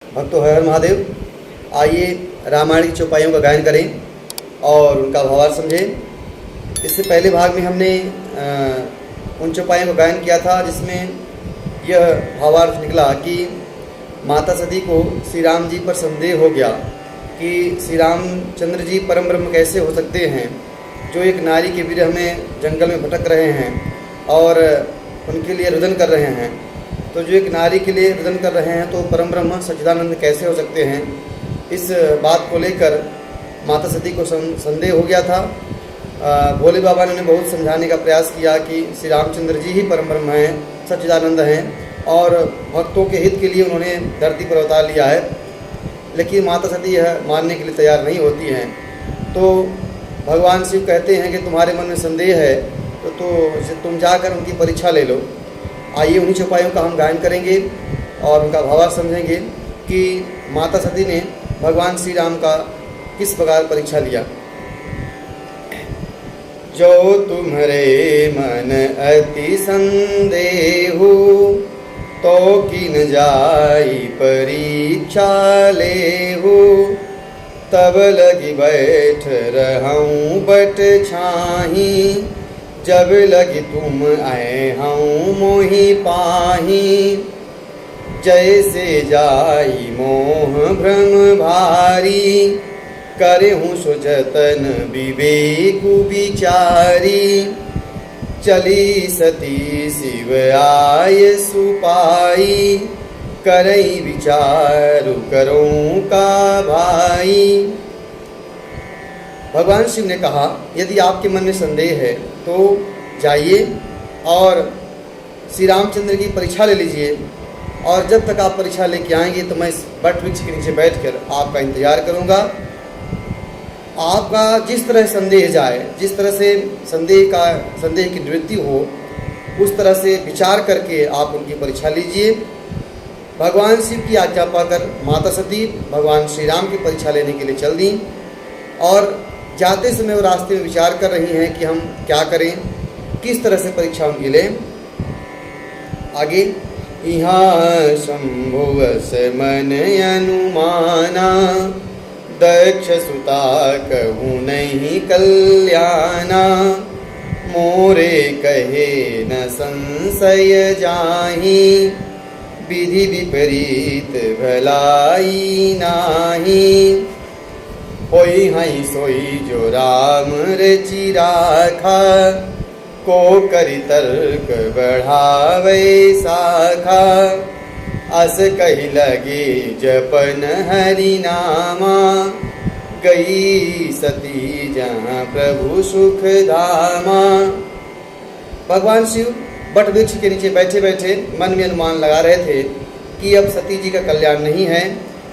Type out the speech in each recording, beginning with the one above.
भक्तों हर हर महादेव। आइए रामायण की चौपाइयों का गायन करें और उनका भावार्थ समझें। इससे पहले भाग में हमने उन चौपाइयों का गायन किया था जिसमें यह भावार्थ निकला कि माता सती को श्री राम जी पर संदेह हो गया कि श्री रामचंद्र जी परम ब्रह्म कैसे हो सकते हैं, जो एक नारी के विरह में जंगल में भटक रहे हैं और उनके लिए रुदन कर रहे हैं। तो जो एक नारी के लिए रुदन कर रहे हैं तो परम ब्रह्म सच्चिदानंद कैसे हो सकते हैं, इस बात को लेकर माता सती को संदेह हो गया था। भोले बाबा ने बहुत समझाने का प्रयास किया कि श्री रामचंद्र जी ही परम ब्रह्म हैं, सच्चिदानंद हैं और भक्तों के हित के लिए उन्होंने धरती पर अवतार लिया है। लेकिन माता सती यह मानने के लिए तैयार नहीं होती हैं। तो भगवान शिव कहते हैं कि तुम्हारे मन में संदेह है तो तुम जाकर उनकी परीक्षा ले लो। आइए उन्हीं चौपाइयों का हम गायन करेंगे और उनका भावार्थ समझेंगे कि माता सती ने भगवान श्री राम का किस प्रकार परीक्षा लिया। जो तुम्हारे मन अति संदेह तो किन जाई परीक्षा लेहु, तब लगी बैठ रहूं बट छाही, जब लगी तुम आए हूँ मोहि पाही, जैसे जाई मोह भ्रम भारी, करहूँ सो जतन विवेकु विचारी, चली सती शिव आय सुपाई, करई विचारु करूँ का भाई। भगवान शिव ने कहा, यदि आपके मन में संदेह है तो जाइए और श्री रामचंद्र की परीक्षा ले लीजिए, और जब तक आप परीक्षा लेके आएंगे तो मैं इस बट वृक्ष के नीचे बैठकर आपका इंतजार करूंगा। आपका जिस तरह संदेह जाए, जिस तरह से संदेह की निवृत्ति हो, उस तरह से विचार करके आप उनकी परीक्षा लीजिए। भगवान शिव की आज्ञा पाकर माता सती भगवान श्री राम की परीक्षा लेने के लिए चल दी और जाते समय वो रास्ते में विचार कर रही हैं कि हम क्या करें, किस तरह से परीक्षा उनकी लें। आगे, यहाँ शंभुव से मन अनुमाना, दक्ष सुता कहूँ नहीं कल्याणा, मोरे कहे न संशय जाही, विधि विपरीत भलाई नाही, होई हई सोई जो राम रचि राखा, को करि तर्क बढ़ावे शाखा, अस कही लगे जपन हरि नामा, गई सती जहाँ प्रभु सुख धामा। भगवान शिव बट वृक्ष के नीचे बैठे बैठे मन में अनुमान लगा रहे थे कि अब सती जी का कल्याण नहीं है,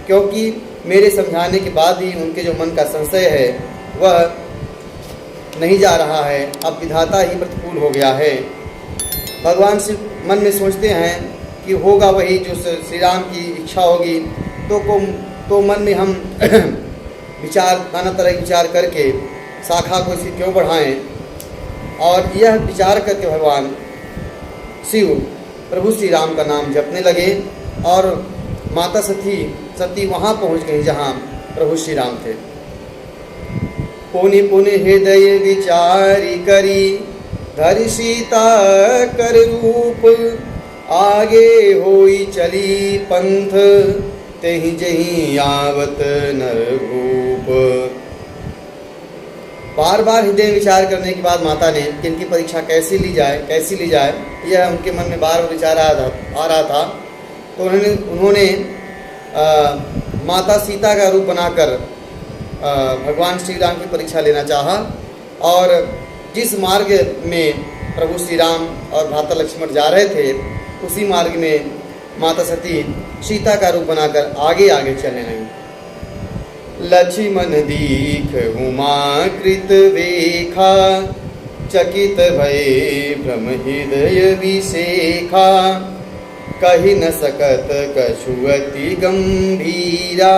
क्योंकि मेरे समझाने के बाद ही उनके जो मन का संशय है वह नहीं जा रहा है, अब विधाता ही प्रतिकूल हो गया है। भगवान शिव मन में सोचते हैं कि होगा वही जो श्री राम की इच्छा होगी, तो मन में हम विचार नाना तरह के विचार करके शाखा को इसी क्यों बढ़ाएं। और यह विचार करके भगवान शिव प्रभु श्री राम का नाम जपने लगे और माता सती वहाँ पहुँच गई जहाँ प्रभु श्री राम थे। पुनि पुनि हृदय विचारी करी, धरि सीता कर रूप, आगे होई चली पंथ, तेहि जहि आवत नरभूप। बार बार हृदय विचार करने के बाद माता ने कि इनकी परीक्षा कैसे ली जाए, यह उनके मन में बार बार विचार आ रहा था। तो उन्होंने माता सीता का रूप बनाकर भगवान श्री राम की परीक्षा लेना चाहा, और जिस मार्ग में प्रभु श्री राम और भ्राता लक्ष्मण जा रहे थे उसी मार्ग में माता सती सीता का रूप बनाकर आगे आगे चलने लगी। लक्ष्मण दीख उमा कृत वेखा, चकित भये भ्रम हृदय विशेखा, कहि न सकत कछु अति गंभीरा,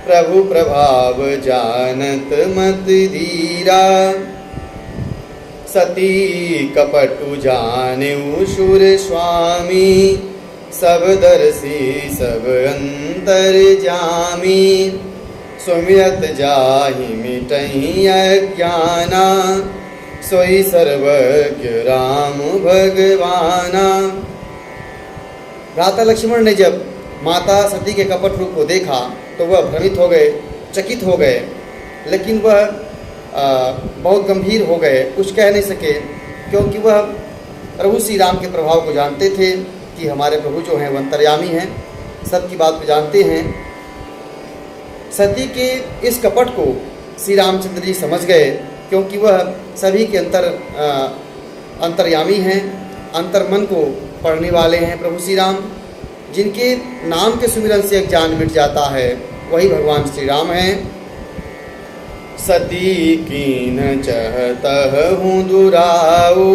प्रभु प्रभाव जानत मत धीरा, सती कपटु जानेउ सुर स्वामी, सब दर्शी सब अंतर जामी, सुमिरत जाहि मिटहि अज्ञाना, सोई सर्वज्ञ राम भगवाना। भ्राता लक्ष्मण ने जब माता सती के कपट रूप को देखा तो वह भ्रमित हो गए, चकित हो गए, लेकिन वह बहुत गंभीर हो गए, कुछ कह नहीं सके, क्योंकि वह प्रभु श्री राम के प्रभाव को जानते थे कि हमारे प्रभु जो हैं वह अंतर्यामी हैं, सबकी बात को जानते हैं। सती के इस कपट को श्री रामचंद्र जी समझ गए, क्योंकि वह सभी के अंतर्यामी हैं, अंतर्मन को पढ़ने वाले हैं प्रभु श्री राम। जिनके नाम के सुमिरन से अज्ञान मिट जाता है वही भगवान श्री राम हैं। सती कीन चहतहु दुराऊ,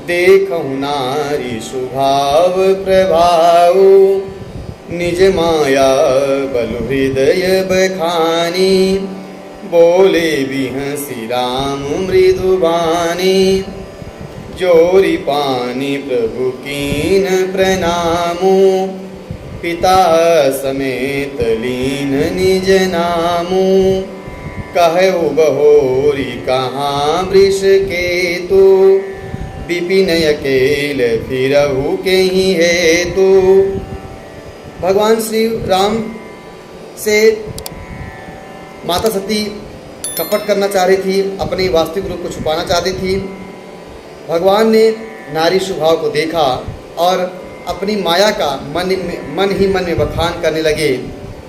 देखहु नारी स्वभाव प्रभाऊ, निज माया बलु हृदय बखानी, बोले बिहसी राम मृदुबानी, जोरी पानी प्रभु कीन प्रणामू, पिता समेत लीन निज नामू, कहु बहोरी कहाँ वृष केतु, विपिन अकेल फिरहु के ही हेतु। भगवान श्री राम से माता सती कपट करना चाह रही थी, अपने वास्तविक रूप को छुपाना चाहती थी। भगवान ने नारी स्वभाव को देखा और अपनी माया का मन ही मन में बखान करने लगे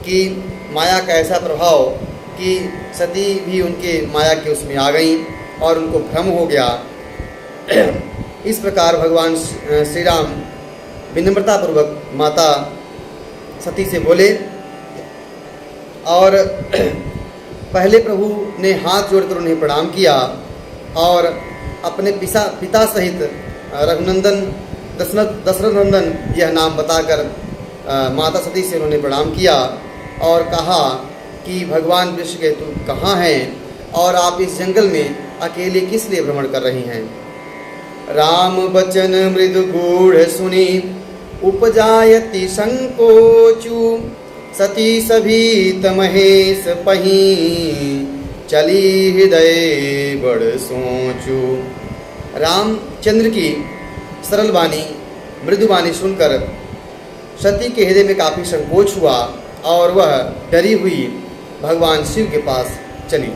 कि माया का ऐसा प्रभाव कि सती भी उनके माया के उसमें आ गई और उनको भ्रम हो गया। इस प्रकार भगवान श्री राम विनम्रतापूर्वक माता सती से बोले और पहले प्रभु ने हाथ जोड़कर उन्हें प्रणाम किया और अपने पिता सहित रघुनंदन दशरथ नंदन यह नाम बताकर माता सती से उन्होंने प्रणाम किया और कहा कि भगवान वृषकेतु कहाँ हैं और आप इस जंगल में अकेले किस लिए भ्रमण कर रही हैं। राम बचन मृदु गूढ़ सुनी, उपजायति संकोचु, सती सभीत महेश पही, चली हृदय बड़ सोचू। रामचंद्र की सरल वाणी मृदु वाणी सुनकर सती के हृदय में काफ़ी संकोच हुआ और वह डरी हुई भगवान शिव के पास चली।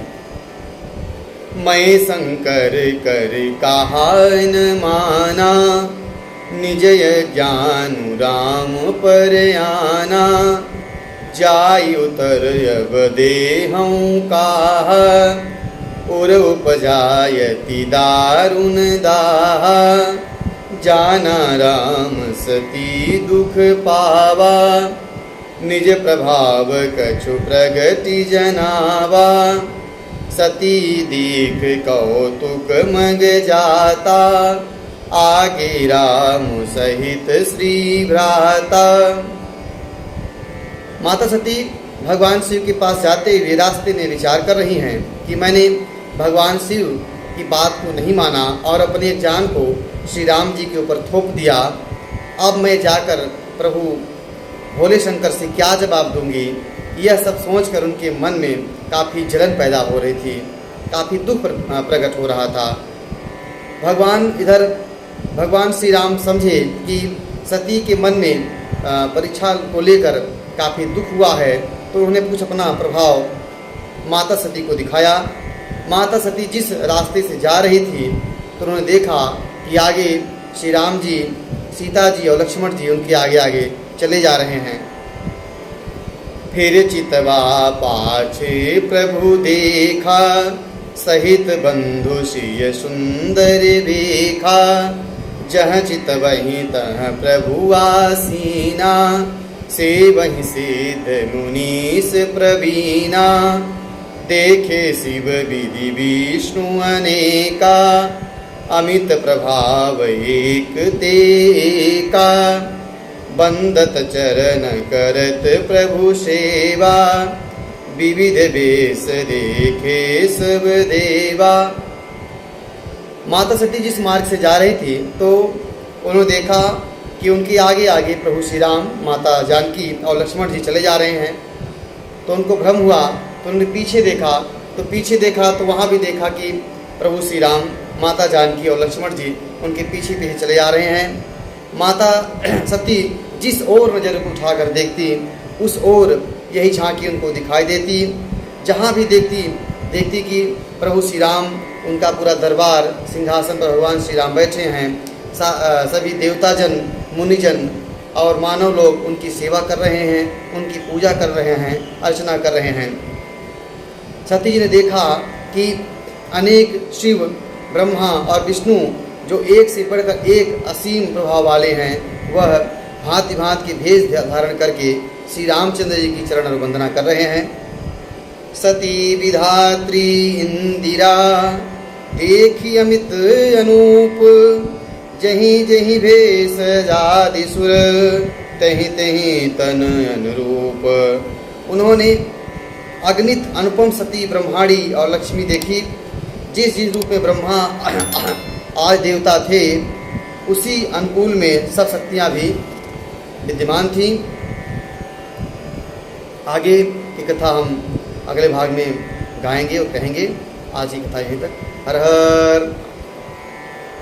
मैं शंकर कर कहा न माना, निज ज्ञान राम पर आना, जाय उतर अब देहं काह, उर उपजायति दारुण दाह, जाना राम सती दुख पावा, निज प्रभाव कछु प्रगति जनावा, सती दीख कौतुक मग जाता, आगे राम सहित श्री भ्राता। माता सती भगवान शिव के पास जाते हुए रास्ते में विचार कर रही हैं कि मैंने भगवान शिव की बात को नहीं माना और अपने ज्ञान को श्री राम जी के ऊपर थोप दिया। अब मैं जाकर प्रभु भोले शंकर से क्या जवाब दूंगी। यह सब सोचकर उनके मन में काफ़ी जलन पैदा हो रही थी, काफ़ी दुख प्रकट हो रहा था। भगवान श्री राम समझे कि सती के मन में परीक्षा को लेकर काफ़ी दुख हुआ है, तो उन्होंने कुछ अपना प्रभाव माता सती को दिखाया। माता सती जिस रास्ते से जा रही थी तो उन्होंने देखा कि आगे श्री राम जी, सीता जी और लक्ष्मण जी उनके आगे आगे चले जा रहे हैं। फिर चितवा पाछे प्रभु देखा, सहित बंधु सिय सुंदर देखा, जह चित वहीं तह प्रभु आसीना, से वहीं सिद्ध मुनीस प्रवीणा, देखे शिव विधि विष्णु अनेका, अमित प्रभाव एक तेका, बंदत चरण करत प्रभु सेवा, विविध वेश देखे सब देवा। माता सती जिस मार्ग से जा रही थी तो उन्होंने देखा कि उनके आगे आगे प्रभु श्री राम, माता जानकी और लक्ष्मण जी चले जा रहे हैं। तो उनको भ्रम हुआ, तो उन्होंने पीछे देखा तो वहाँ भी देखा कि प्रभु श्री राम, माता जानकी और लक्ष्मण जी उनके पीछे पीछे चले जा रहे हैं। माता सती जिस ओर नज़र को उठाकर देखती, उस ओर यही झांकी उनको दिखाई देती। जहाँ भी देखती कि प्रभु श्री राम, उनका पूरा दरबार, सिंहासन पर भगवान श्री राम बैठे हैं। सभी देवताजन, मुनिजन और मानव लोग उनकी सेवा कर रहे हैं, उनकी पूजा कर रहे हैं, अर्चना कर रहे हैं। सती जी ने देखा कि अनेक शिव, ब्रह्मा और विष्णु जो एक से बढ़कर एक असीम प्रभाव वाले हैं, वह भांति भांति के भेष धारण करके श्री रामचंद्र जी की चरण वंदना कर रहे हैं। सती विधात्री इंदिरा देखी अमित अनूप, जहीं जहीं भेष जादि सुर, तहीं तहीं तन अनुरूप। उन्होंने अगणित अनुपम सती ब्रह्माणी और लक्ष्मी देखी। जिस रूप में ब्रह्मा आज देवता थे, उसी अनुकूल में सब शक्तियाँ भी विद्यमान थीं। आगे की कथा हम अगले भाग में गाएंगे और कहेंगे। आज की कथा यहीं तक। हर हर